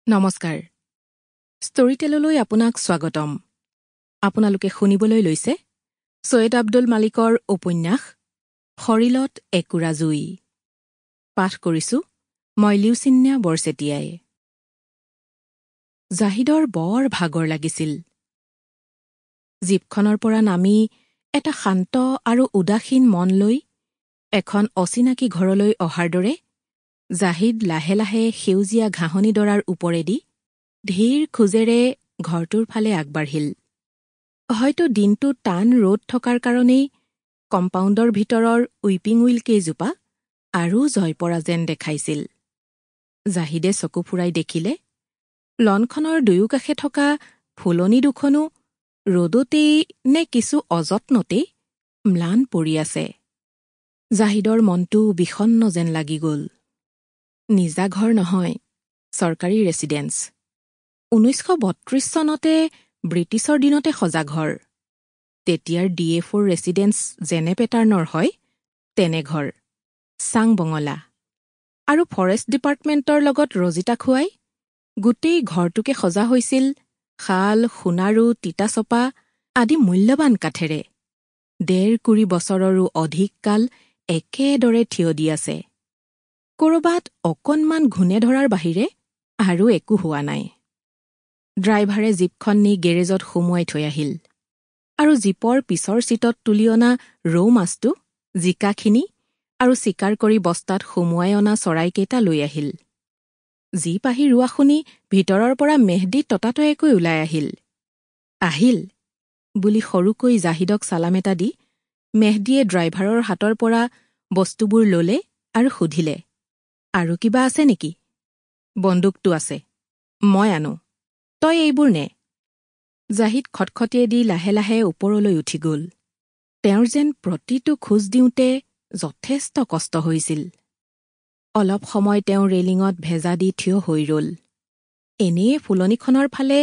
নমস্কাৰ ষ্টৰীটেললৈ আপোনাক স্বাগতম আপোনালোকে শুনিবলৈ লৈছে সৈয়দ আব্দুল মালিকৰ উপন্যাস খৰিলত একুৰা জুই পাঠ কৰিছো মই লিউচিন্যা বৰছেতিয়াই জাহিদৰ বৰ ভাগৰ লাগিছিল জীপখনৰ পৰা নামি এটা শান্ত আৰু উদাসীন মন লৈ এখন অচিনাকি ঘৰলৈ অহাৰ দৰে জাহিদ লাহে লাহে সেউজীয়া ঘাঁহনিডৰাৰ ওপৰেদি ধীৰ খোজেৰে ঘৰটোৰ ফালে আগবাঢ়িল হয়তো দিনটো টান ৰ'দ থকাৰ কাৰণেই কম্পাউণ্ডৰ ভিতৰৰ উইপিং উইল কেইজোপা আৰু জয়পৰা যেন দেখাইছিল জাহিদে চকু ফুৰাই দেখিলে লনখনৰ দুয়োকাষে থকা ফুলনি দুখনো ৰ'দতেই নে কিছু অযত্নতেই ম্লান পৰি আছে জাহিদৰ মনটো বিষণ্ণ যেন লাগি গ'ল নিজা ঘৰ নহয় চৰকাৰী ৰেচিডেন্স 1932 চনতে ব্ৰিটিছৰ দিনতে সজা ঘৰ তেতিয়াৰ DA4 ৰেচিডেন্স যেনে পেটাৰ্ণৰ হয় তেনে ঘৰ চাং বঙলা আৰু ফৰেষ্ট ডিপাৰ্টমেণ্টৰ লগত ৰজিতা খুৱাই গোটেই ঘৰটোকে সজা হৈছিল শাল সোণাৰু তিতাচপা আদি মূল্যৱান কাঠেৰে 1.5 বছৰৰো অধিক কাল একেদৰে থিয় দি আছে কৰবাত অকণমান ঘূনে ধৰাৰ বাহিৰে আৰু একো হোৱা নাই ড্ৰাইভাৰে জীপখন নি গেৰেজত সুমুৱাই থৈ আহিল আৰু জীপৰ পিছৰ চিটত তুলি অনা ৰৌ মাছটো জিকাখিনি আৰু চিকাৰ কৰি বস্তাত সুমুৱাই অনা চৰাইকেইটা লৈ আহিল জীপ আহি ৰোৱা শুনি ভিতৰৰ পৰা মেহদী ততাতৈয়াকৈ ওলাই আহিল বুলি সৰুকৈ জাহিদক চালাম এটা দি মেহদীয়ে ড্ৰাইভাৰৰ হাতৰ পৰা বস্তুবোৰ ল'লে আৰু সুধিলে আৰু কিবা আছে নেকি বন্দুকটো আছে মই আনো তই এইবোৰ নে জাহিদ খটখটিয়ে দি লাহে লাহে ওপৰলৈ উঠি গ'ল তেওঁৰ যেন প্ৰতিটো খোজ দিওঁতে যথেষ্ট কষ্ট হৈছিল অলপ সময় তেওঁ ৰেলিঙত ভেজা দি থিয় হৈ ৰ'ল এনেয়ে ফুলনিখনৰ ফালে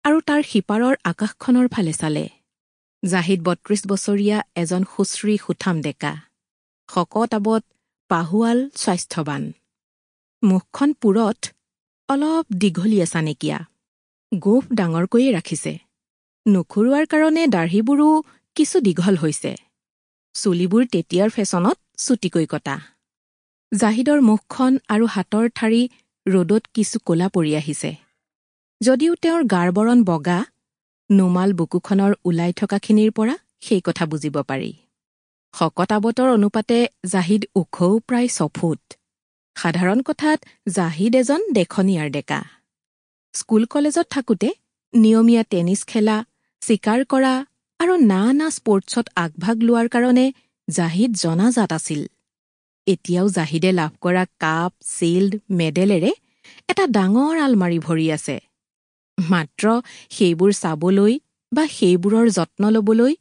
আৰু তাৰ সিপাৰৰ আকাশখনৰ ফালে চালে জাহিদ 32 বছৰীয়া এজন সুশ্ৰী সুঠাম ডেকা শকত আবত পাহুৱাল স্বাস্থ্যৱান মুখখন পুৰত অলপ দীঘলীয়া চানেকীয়া গোফ ডাঙৰকৈয়ে ৰাখিছে নুখুৰোৱাৰ কাৰণে দাঢ়িবোৰো কিছু দীঘল হৈছে চুলিবোৰ তেতিয়াৰ ফেশ্বনত চুটিকৈ কটা জাহিদৰ মুখখন আৰু হাতৰ ঠাৰি ৰ'দত কিছু ক'লা পৰি আহিছে যদিও তেওঁৰ গাৰ বৰণ বগা নুমাল বুকুখনৰ ওলাই থকাখিনিৰ পৰা সেই কথা বুজিব পাৰি শকত আবতৰ অনুপাতে জাহিদ ওখও প্ৰায় 6 ফুট সাধাৰণ কথাত জাহিদ এজন দেখনীয়াৰ ডেকা স্কুল কলেজত থাকোঁতে নিয়মীয়া টেনিছ খেলা চিকাৰ কৰা আৰু নানা স্পৰ্টছত আগভাগ লোৱাৰ কাৰণে জাহিদ জনাজাত আছিল এতিয়াও জাহিদে লাভ কৰা কাপ চিল্ড মেডেলেৰে এটা ডাঙৰ আলমাৰি ভৰি আছে মাত্ৰ সেইবোৰ চাবলৈ বা সেইবোৰৰ যত্ন ল'বলৈ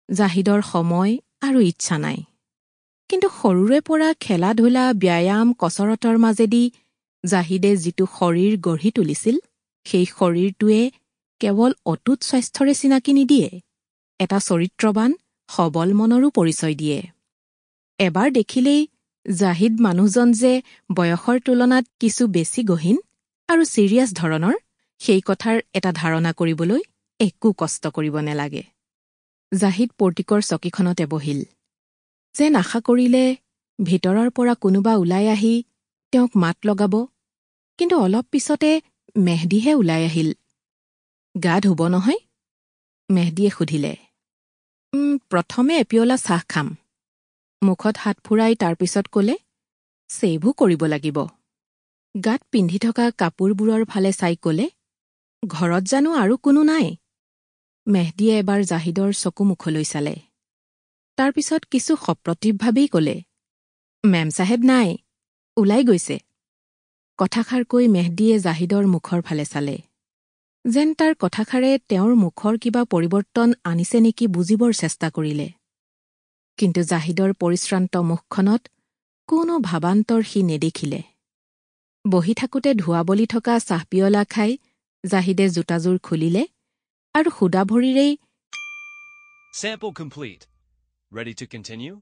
জাহিদৰ সময় আৰু ইচ্ছা নাই কিন্তু সৰুৰে পৰা খেলা-ধূলা ব্যায়াম কচৰতৰ মাজেদি জাহিদে যিটো শৰীৰ গঢ়ি তুলিছিল সেই শৰীৰটোৱে কেৱল অটুট স্বাস্থ্যৰে চিনাকি নিদিয়ে এটা চৰিত্ৰৱান সবল মনৰো পৰিচয় দিয়ে এবাৰ দেখিলেই জাহিদ মানুহজন যে বয়সৰ তুলনাত কিছু বেছি গহীন আৰু চিৰিয়াছ ধৰণৰ সেই কথাৰ এটা ধাৰণা কৰিবলৈ একো কষ্ট কৰিব নালাগে জাহিদ পৰ্টিকৰ চকীখনতে বহিল যেন আশা কৰিলে ভিতৰৰ পৰা কোনোবা ওলাই আহি তেওঁক মাত লগাব কিন্তু অলপ পিছতে মেহদীহে ওলাই আহিল গা ধুব নহয় মেহদীয়ে সুধিলে প্ৰথমে এপিয়লা চাহ খাম মুখত হাত ফুৰাই তাৰপিছত ক'লে চেভো কৰিব লাগিব গাত পিন্ধি থকা কাপোৰবোৰৰ ফালে চাই ক'লে ঘৰত জানো আৰু কোনো নাই মেহদীয়ে এবাৰ জাহিদৰ চকুমুখলৈ চালে তাৰপিছত কিছু সপ্ৰতিভভাৱেই ক'লে মেম চাহেব নাই ওলাই গৈছে কথাষাৰ কৈ মেহদীয়ে জাহিদৰ মুখৰ ফালে চালে যেন তাৰ কথাষাৰে তেওঁৰ মুখৰ কিবা পৰিৱৰ্তন আনিছে নেকি বুজিবৰ চেষ্টা কৰিলে কিন্তু জাহিদৰ পৰিশ্ৰান্ত মুখখনত কোনো ভাৱান্তৰ সি নেদেখিলে বহি থাকোঁতে ধোৱাবলি থকা চাহপিয়লা খাই জাহিদে জোতাযোৰ খুলিলে আৰু সুদা ভৰিৰেই Sample complete. Ready to continue?